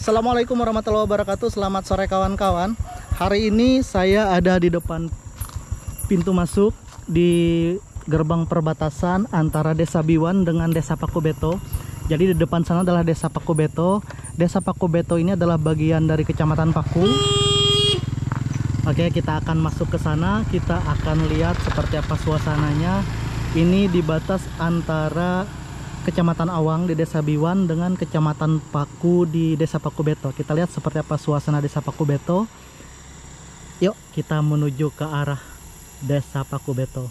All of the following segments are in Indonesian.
Assalamualaikum warahmatullahi wabarakatuh. Selamat sore kawan-kawan. Hari ini saya ada di depan pintu masuk di gerbang perbatasan antara Desa Biwan dengan Desa Pakubeto. Jadi di depan sana adalah Desa Pakubeto. Desa Pakubeto ini adalah bagian dari Kecamatan Paku. Oke, kita akan masuk ke sana. Kita akan lihat seperti apa suasananya. Ini di batas antara Kecamatan Awang di Desa Biwan dengan Kecamatan Paku di Desa Pakubeto. Kita lihat seperti apa suasana Desa Pakubeto. Yuk kita menuju ke arah Desa Pakubeto.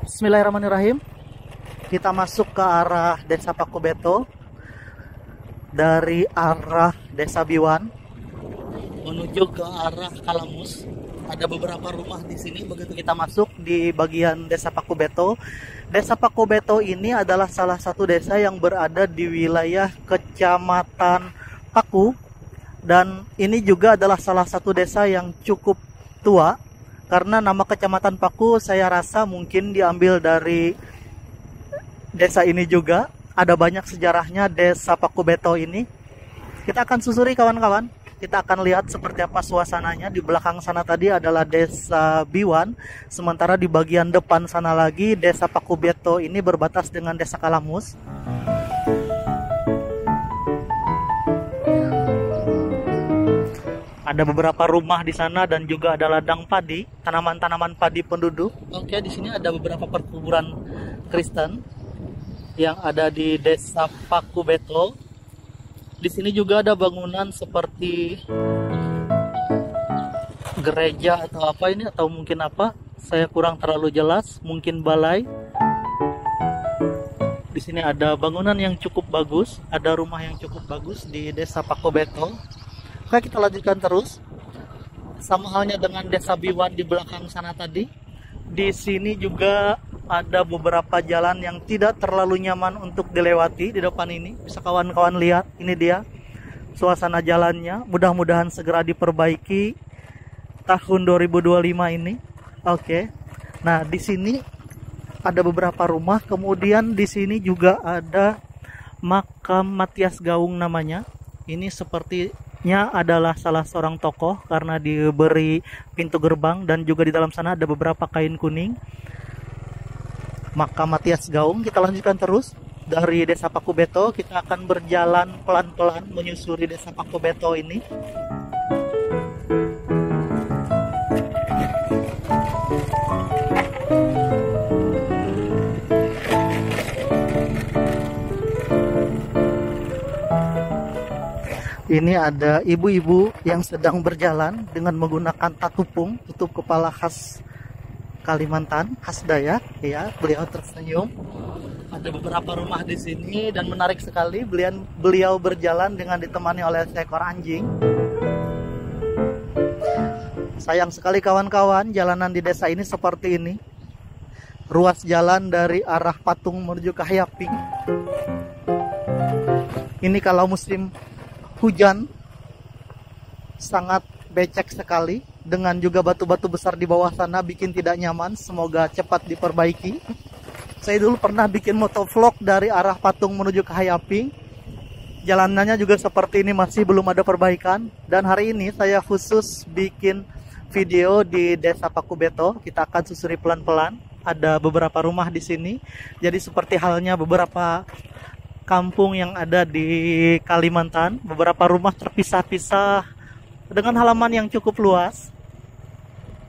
Bismillahirrahmanirrahim. Kita masuk ke arah Desa Pakubeto dari arah Desa Biwan menuju ke arah Kalamus. Ada beberapa rumah di sini. Begitu kita masuk di bagian Desa Pakubeto. Desa Pakubeto ini adalah salah satu desa yang berada di wilayah Kecamatan Paku, dan ini juga adalah salah satu desa yang cukup tua karena nama Kecamatan Paku saya rasa mungkin diambil dari desa ini juga. Ada banyak sejarahnya Desa Pakubeto ini. Kita akan susuri kawan-kawan. Kita akan lihat seperti apa suasananya. Di belakang sana tadi adalah Desa Biwan, sementara di bagian depan sana lagi Desa Pakubeto ini berbatas dengan Desa Kalamus. Ada beberapa rumah di sana dan juga ada ladang padi, tanaman-tanaman padi penduduk. Oke, di sini ada beberapa perkuburan Kristen yang ada di Desa Pakubeto. Di sini juga ada bangunan seperti gereja atau apa ini, atau mungkin apa, saya kurang terlalu jelas, mungkin balai. Di sini ada bangunan yang cukup bagus, ada rumah yang cukup bagus di Desa Pakubeto. Oke, kita lanjutkan terus. Sama halnya dengan Desa Biwan di belakang sana tadi. Di sini juga ada beberapa jalan yang tidak terlalu nyaman untuk dilewati di depan ini. Bisa kawan-kawan lihat, ini dia suasana jalannya. Mudah-mudahan segera diperbaiki tahun 2025 ini. Oke. Nah, di sini ada beberapa rumah. Kemudian di sini juga ada makam Matias Gaung namanya. Ini sepertinya adalah salah seorang tokoh karena diberi pintu gerbang, dan juga di dalam sana ada beberapa kain kuning. Makam Matias Gaung. Kita lanjutkan terus dari Desa Pakubeto. Kita akan berjalan pelan-pelan menyusuri Desa Pakubeto ini. Ini ada ibu-ibu yang sedang berjalan dengan menggunakan tatupung, tutup kepala khas Kalimantan, khas Dayak, ya. Beliau tersenyum. Ada beberapa rumah di sini dan menarik sekali. Beliau berjalan dengan ditemani oleh seekor anjing. Sayang sekali kawan-kawan, jalanan di desa ini seperti ini. Ruas jalan dari arah Patung menuju ke Hayaping. Ini kalau musim hujan sangat becek sekali, dengan juga batu-batu besar di bawah sana bikin tidak nyaman. Semoga cepat diperbaiki. Saya dulu pernah bikin motovlog dari arah Patung menuju ke Hayaping. Jalanannya juga seperti ini, masih belum ada perbaikan. Dan hari ini saya khusus bikin video di Desa Pakubeto. Kita akan susuri pelan-pelan. Ada beberapa rumah di sini. Jadi seperti halnya beberapa kampung yang ada di Kalimantan, beberapa rumah terpisah-pisah dengan halaman yang cukup luas.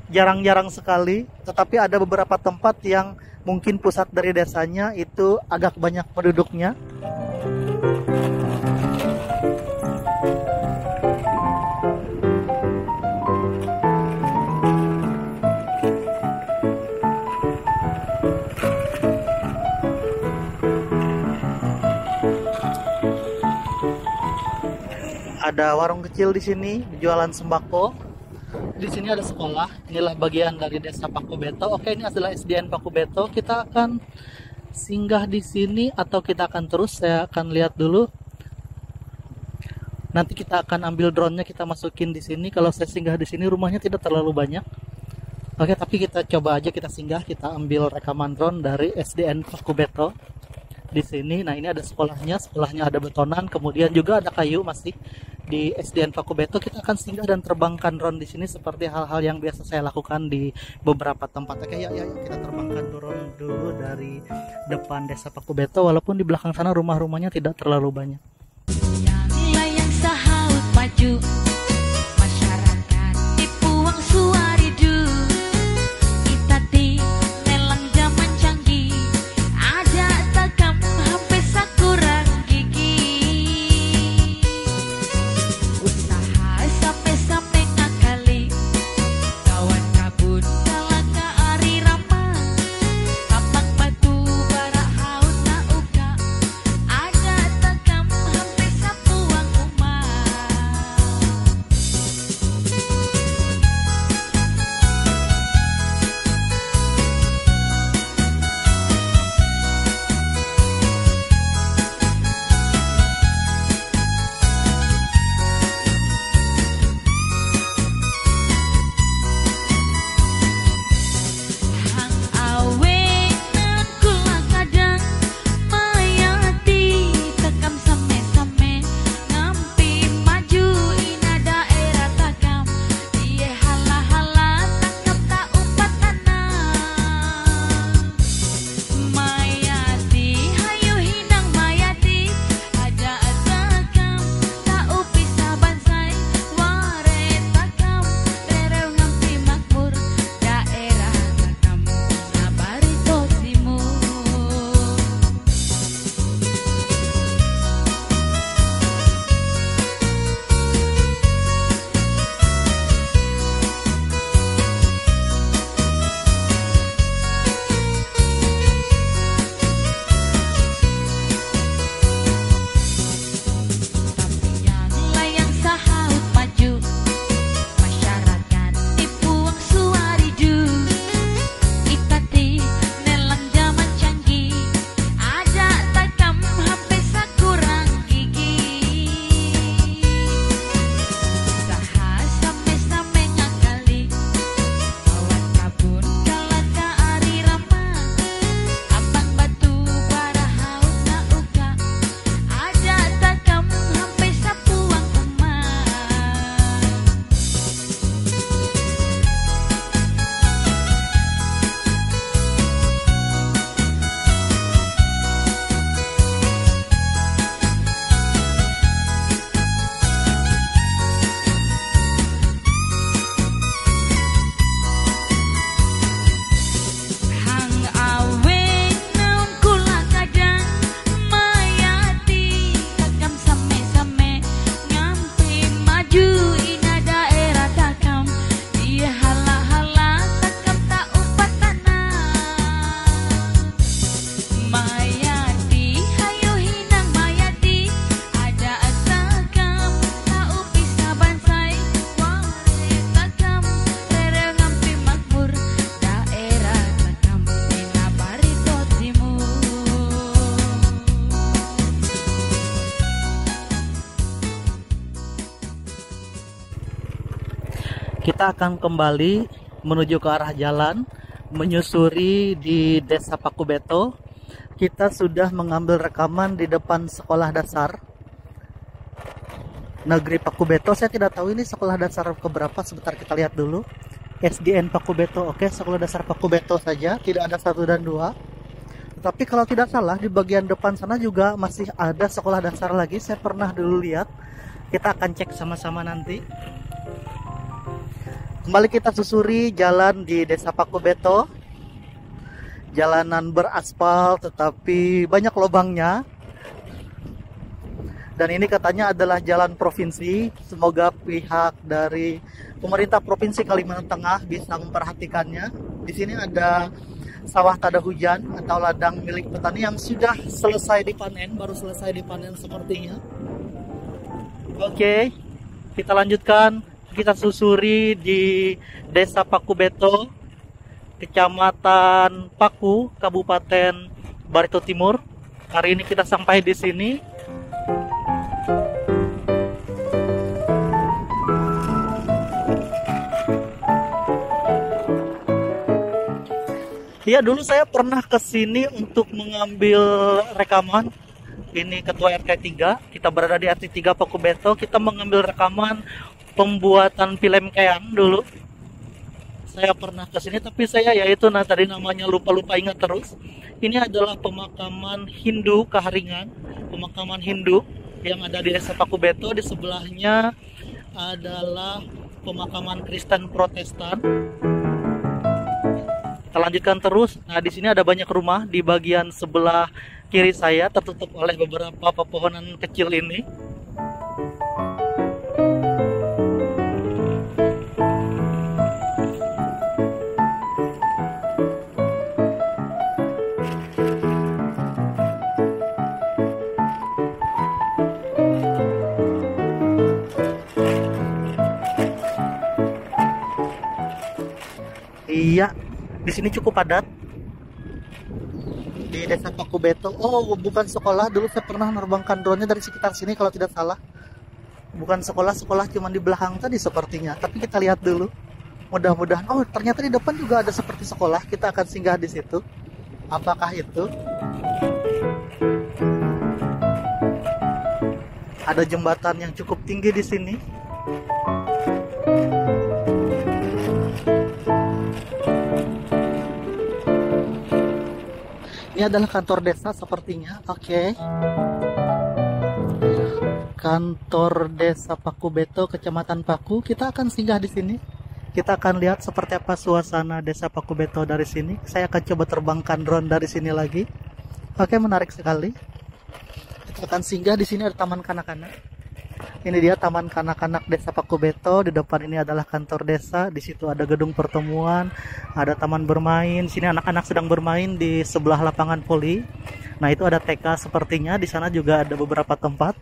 Jarang-jarang sekali, tetapi ada beberapa tempat yang mungkin pusat dari desanya itu agak banyak penduduknya. Ada warung kecil di sini, jualan sembako. Di sini ada sekolah. Inilah bagian dari Desa Pakubeto. Oke, ini adalah SDN Pakubeto. Kita akan singgah di sini atau kita akan terus. Saya akan lihat dulu. Nanti kita akan ambil drone-nya, kita masukin di sini. Kalau saya singgah di sini, rumahnya tidak terlalu banyak. Oke, tapi kita coba aja, kita singgah, kita ambil rekaman drone dari SDN Pakubeto. di sini. Nah, ini ada sekolahnya ada betonan, kemudian juga ada kayu masih di SDN Paku Beto. Kita akan singgah dan terbangkan drone di sini seperti hal-hal yang biasa saya lakukan di beberapa tempat. Oke, ya, kita terbangkan drone dulu dari depan Desa Paku Beto, walaupun di belakang sana rumah-rumahnya tidak terlalu banyak. Layang sahaut maju, masyarakat dipuang suaridu, itati nelang zaman canggih, ada takam hampir sakurang gigi, usaha sampai-sampai ngakali, kawan kabut kalaka ari rama, kapak batu barak haut na uga, ada takam hampir sapuang umat. Hang awe nan kula kadang mayati tekam same-same ngampi maju ina daerah takam iye hala-hala takam tak umpat tanah mayati hayu hinang mayati ada takam tak upisa bansai ware takam rerew ngampi makmur daerah takam ina barito timur. Yang layang sahaut maju, masyarakat dipuang suaridu, itati nelang zaman canggih, ada takam hampir sakurang gigi, usaha sampai-sampai ngakali, kawan kabun kalaka ari rama, ambang batu bara haut na uga, ada takam hampir sapuang umat. Hang awe naon kula kadang mayati takam same-same ngampi maju ina daerah takam iye hala-hala takam tak umpat tanah mayati hayu hinang mayati ada takam tak upisa bansai ware takam rerew ngampi makmur daerah takam ina barito timur. Kita akan kembali menuju ke arah jalan, menyusuri di Desa Paku Beto. Kita sudah mengambil rekaman di depan sekolah dasar Negeri Paku Beto. Saya tidak tahu ini sekolah dasar keberapa, sebentar kita lihat dulu. SDN Paku Beto, oke, sekolah dasar Paku Beto saja, tidak ada 1 dan 2. Tapi kalau tidak salah di bagian depan sana juga masih ada sekolah dasar lagi. Saya pernah dulu lihat. Kita akan cek sama-sama nanti. Kembali kita susuri jalan di Desa Paku Beto. Jalanan beraspal tetapi banyak lubangnya. Dan ini katanya adalah jalan provinsi. Semoga pihak dari pemerintah Provinsi Kalimantan Tengah bisa memperhatikannya. Di sini ada sawah tada hujan atau ladang milik petani yang sudah selesai dipanen, baru selesai dipanen sepertinya. Oke, kita lanjutkan. Kita susuri di Desa Paku Beto, Kecamatan Paku, Kabupaten Barito Timur. Hari ini kita sampai di sini. Iya, dulu saya pernah ke sini untuk mengambil rekaman. Ini ketua RT 3, kita berada di RT 3 Paku Beto, kita mengambil rekaman pembuatan film Keang dulu. Saya pernah ke sini, tapi saya yaitu tadi namanya lupa-lupa ingat terus. Ini adalah pemakaman Hindu Kaharingan, pemakaman Hindu yang ada di Desa Paku Beto. Di sebelahnya adalah pemakaman Kristen Protestan. Kita lanjutkan terus. Nah, di sini ada banyak rumah di bagian sebelah kiri saya tertutup oleh beberapa pepohonan kecil ini. Iya, di sini cukup padat. Di Desa Paku Beto. Oh, bukan sekolah. Dulu saya pernah menerbangkan drone-nya dari sekitar sini kalau tidak salah. Bukan sekolah cuma di belakang tadi sepertinya. Tapi kita lihat dulu. Mudah-mudahan. Oh, ternyata di depan juga ada seperti sekolah. Kita akan singgah di situ. Apakah itu? Ada jembatan yang cukup tinggi di sini. Ini adalah kantor desa sepertinya. Oke. Kantor Desa Paku Beto, Kecamatan Paku. Kita akan singgah di sini. Kita akan lihat seperti apa suasana Desa Paku Beto dari sini. Saya akan coba terbangkan drone dari sini lagi. Oke, menarik sekali. Kita akan singgah. Di sini ada taman kanak-kanak. Ini dia taman kanak-kanak Desa Paku Beto. Di depan ini adalah kantor desa. Di situ ada gedung pertemuan, ada taman bermain. Sini anak-anak sedang bermain di sebelah lapangan voli. Nah, itu ada TK sepertinya. Di sana juga ada beberapa tempat.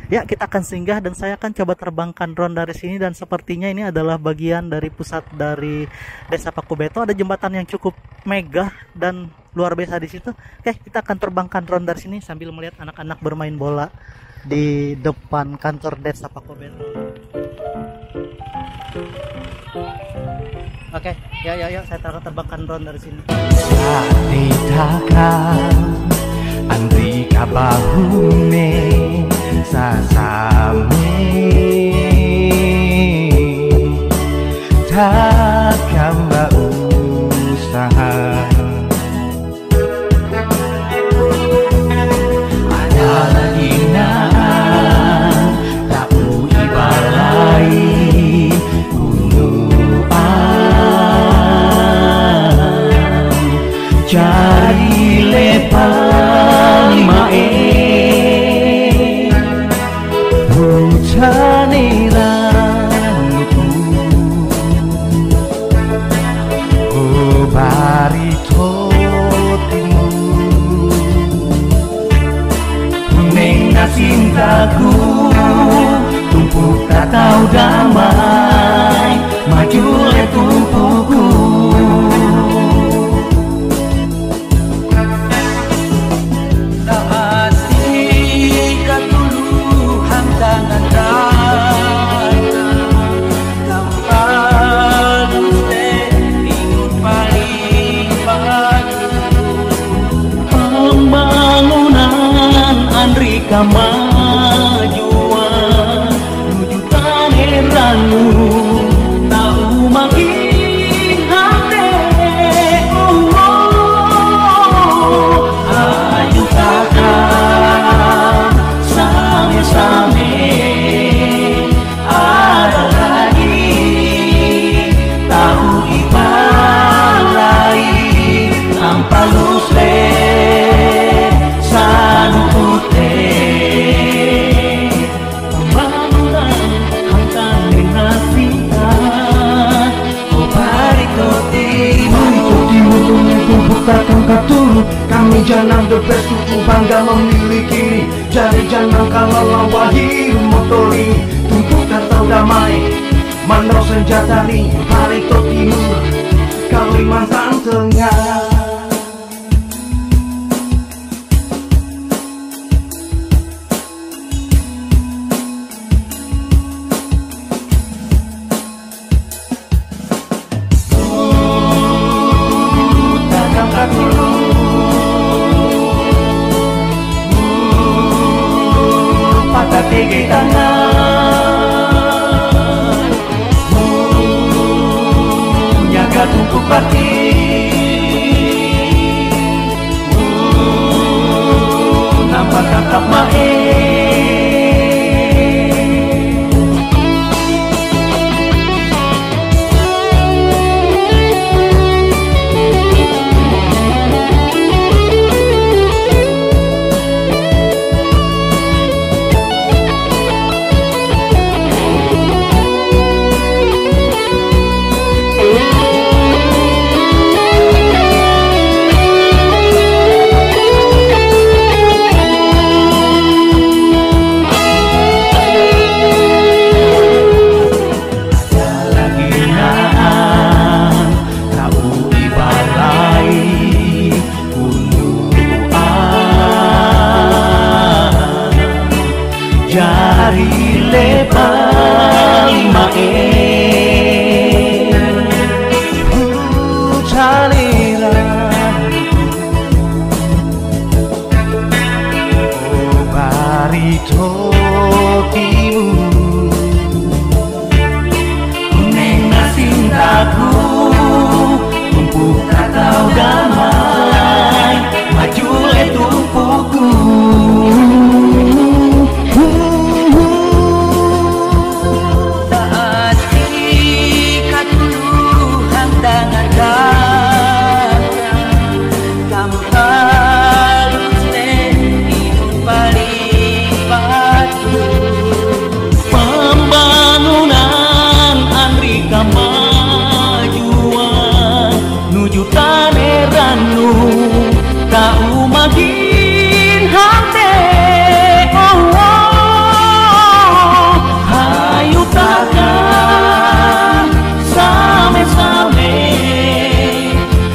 Ya, kita akan singgah dan saya akan coba terbangkan drone dari sini, dan sepertinya ini adalah bagian dari pusat dari Desa Paku Beto. Ada jembatan yang cukup megah dan luar biasa di situ. Oke, kita akan terbangkan drone dari sini sambil melihat anak-anak bermain bola di depan kantor Desa Paku Beto. Oke, ya, saya taruh terbangkan drone dari sini. Andri kabahune sasame takkan usaha ada lagi tak ibalai cari lepang mae hujan rambutku oh barito timu neng cintaku tumpuk tak tahu damai maju le tumpuku. Kemajuan menuju taneramu tahu makin hati ayo takkan same-same ada lagi tahu ibalai tanpa lusle sanu putih takkan turun kami jangan the best untuk bangga memiliki jari jangan kalau lawahi motori tuntut atau damai manau senjata nih hari timur Kalimantan Tengah. Kau makin hati. Oh, hayu takkan same-same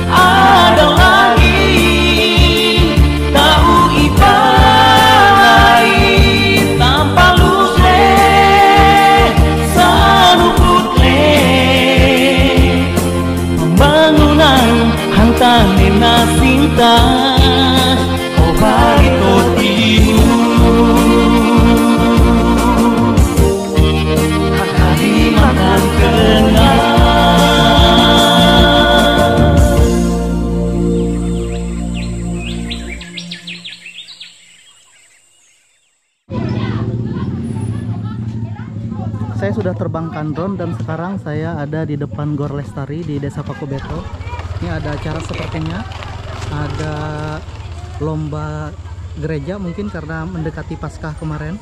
ada lagi. Tahu ibai tanpa luce sanukut le pembangunan hantane na cinta. Oh barito timu hari makan kenal. Saya sudah terbangkan drone dan sekarang saya ada di depan Gor Lestari di Desa Pakubeto. Ini ada acara sepertinya, ada lomba gereja mungkin karena mendekati Paskah kemarin.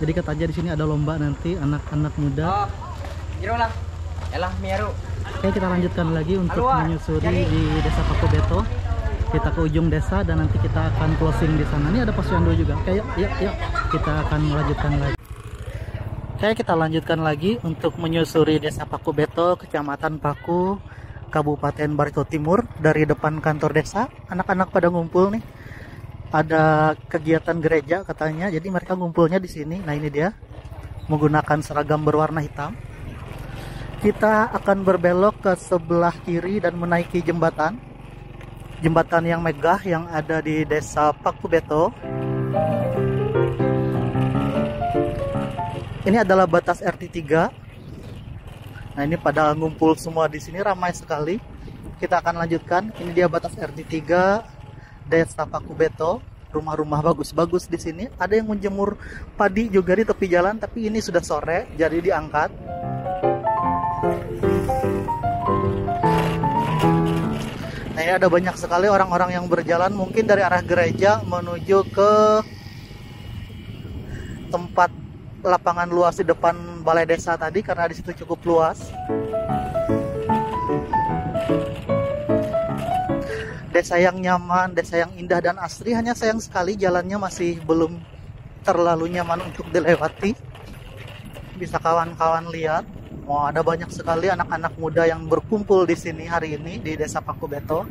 Jadi katanya di sini ada lomba nanti anak-anak muda. Oke, kita lanjutkan lagi untuk menyusuri di Desa Pakubeto. Kita ke ujung desa dan nanti kita akan closing di sana. Ini ada posyandu juga. Oke, yuk. Kita akan melanjutkan lagi. Oke, kita lanjutkan lagi untuk menyusuri Desa Pakubeto, Kecamatan Paku, Kabupaten Barito Timur. Dari depan kantor desa, anak-anak pada ngumpul nih. Ada kegiatan gereja katanya, jadi mereka ngumpulnya di sini. Nah, ini dia, menggunakan seragam berwarna hitam. Kita akan berbelok ke sebelah kiri dan menaiki jembatan yang megah yang ada di Desa Pakubeto. Ini adalah batas RT 3. Nah, ini pada ngumpul semua di sini, ramai sekali. Kita akan lanjutkan. Ini dia batas RT 3 Desa Pakubeto. Rumah-rumah bagus-bagus di sini. Ada yang menjemur padi juga di tepi jalan, tapi ini sudah sore jadi diangkat. Nah, ini ada banyak sekali orang-orang yang berjalan mungkin dari arah gereja menuju ke tempat lapangan luas di depan balai desa tadi karena di situ cukup luas. Desa yang nyaman, desa yang indah dan asri. Hanya sayang sekali jalannya masih belum terlalu nyaman untuk dilewati. Bisa kawan-kawan lihat, ada banyak sekali anak-anak muda yang berkumpul di sini hari ini di Desa Pakubeto.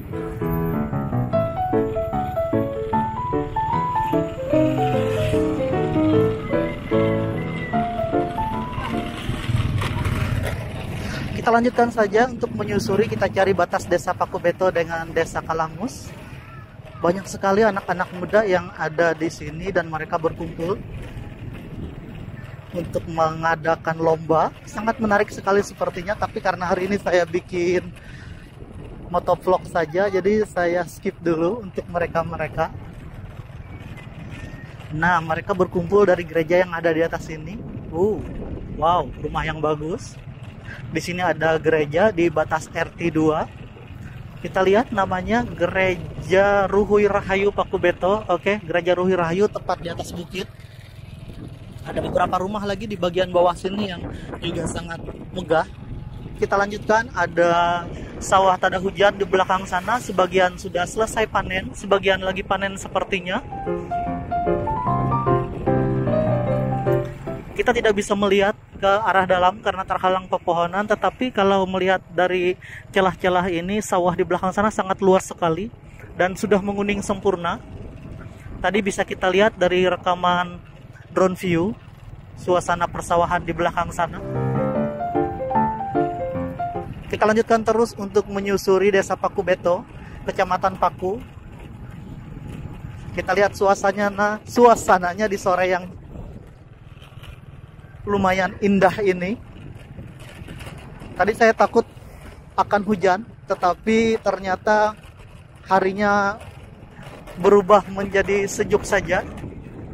Kita lanjutkan saja untuk menyusuri. Kita cari batas Desa Pakubeto dengan Desa Kalamus. Banyak sekali anak-anak muda yang ada di sini dan mereka berkumpul untuk mengadakan lomba. Sangat menarik sekali sepertinya, tapi karena hari ini saya bikin motovlog saja, jadi saya skip dulu untuk mereka-mereka. Nah, mereka berkumpul dari gereja yang ada di atas ini. Wow, rumah yang bagus. Di sini ada gereja di batas RT 2. Kita lihat namanya Gereja Ruhui Rahayu Pakubeto. Oke, Gereja Ruhui Rahayu tepat di atas bukit. Ada beberapa rumah lagi di bagian bawah sini yang juga sangat megah. Kita lanjutkan, ada sawah tada hujan di belakang sana. Sebagian sudah selesai panen, sebagian lagi panen sepertinya. Kita tidak bisa melihat ke arah dalam karena terhalang pepohonan, tetapi kalau melihat dari celah-celah ini, sawah di belakang sana sangat luas sekali dan sudah menguning sempurna. Tadi bisa kita lihat dari rekaman drone view suasana persawahan di belakang sana. Kita lanjutkan terus untuk menyusuri Desa Pakubeto, Kecamatan Paku. Kita lihat suasananya di sore yang lumayan indah ini. Tadi saya takut akan hujan, tetapi ternyata harinya berubah menjadi sejuk saja,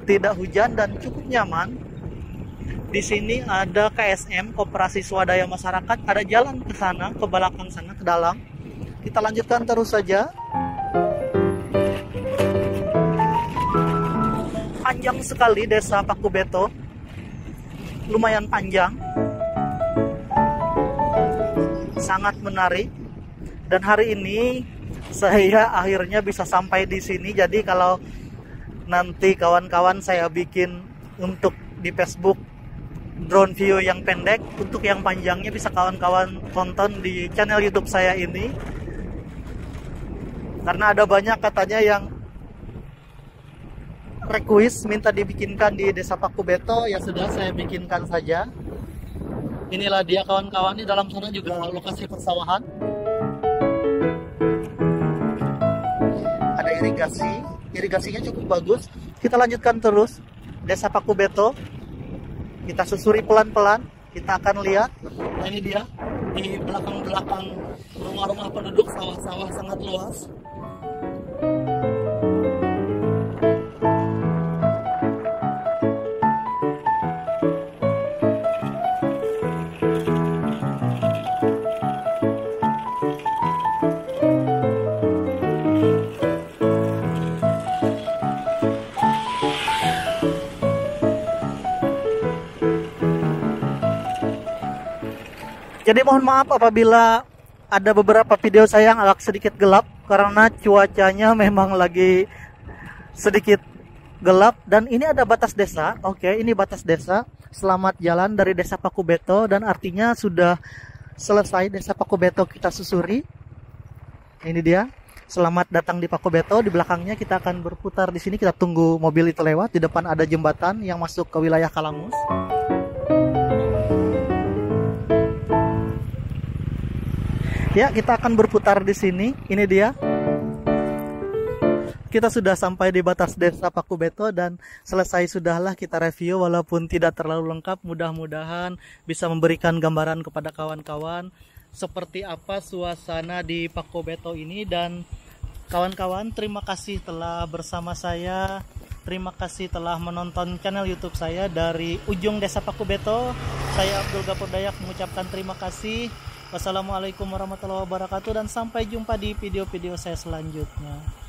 tidak hujan dan cukup nyaman. Di sini ada KSM, Koperasi Swadaya Masyarakat, ada jalan ke sana, ke belakang sana, ke dalam. Kita lanjutkan terus saja. Panjang sekali Desa Pakubeto. Lumayan panjang, sangat menarik. Dan hari ini saya akhirnya bisa sampai di sini. Jadi kalau nanti kawan-kawan saya bikin untuk di Facebook drone view yang pendek, untuk yang panjangnya bisa kawan-kawan tonton di channel YouTube saya ini. Karena ada banyak katanya yang request minta dibikinkan di Desa Pakubeto, ya sudah saya bikinkan saja. Inilah dia kawan-kawan, di dalam sana juga lokasi persawahan. Ada irigasinya cukup bagus. Kita lanjutkan terus Desa Pakubeto. Kita susuri pelan-pelan, kita akan lihat. Nah, ini dia di belakang-belakang rumah-rumah penduduk, sawah-sawah sangat luas. Jadi mohon maaf apabila ada beberapa video saya yang agak sedikit gelap karena cuacanya memang lagi sedikit gelap. Dan ini ada batas desa. Oke, ini batas desa. Selamat jalan dari Desa Pakubeto, dan artinya sudah selesai Desa Pakubeto kita susuri. Ini dia. Selamat datang di Pakubeto. Di belakangnya kita akan berputar di sini. Kita tunggu mobil itu lewat. Di depan ada jembatan yang masuk ke wilayah Kalamus. Ya, kita akan berputar di sini. Ini dia. Kita sudah sampai di batas Desa Pakubeto dan selesai sudahlah kita review, walaupun tidak terlalu lengkap. Mudah-mudahan bisa memberikan gambaran kepada kawan-kawan seperti apa suasana di Pakubeto ini. Dan kawan-kawan, terima kasih telah bersama saya. Terima kasih telah menonton channel YouTube saya dari ujung Desa Pakubeto. Saya Abdul Ghafur Dayak mengucapkan terima kasih. Wassalamualaikum warahmatullahi wabarakatuh, dan sampai jumpa di video-video saya selanjutnya.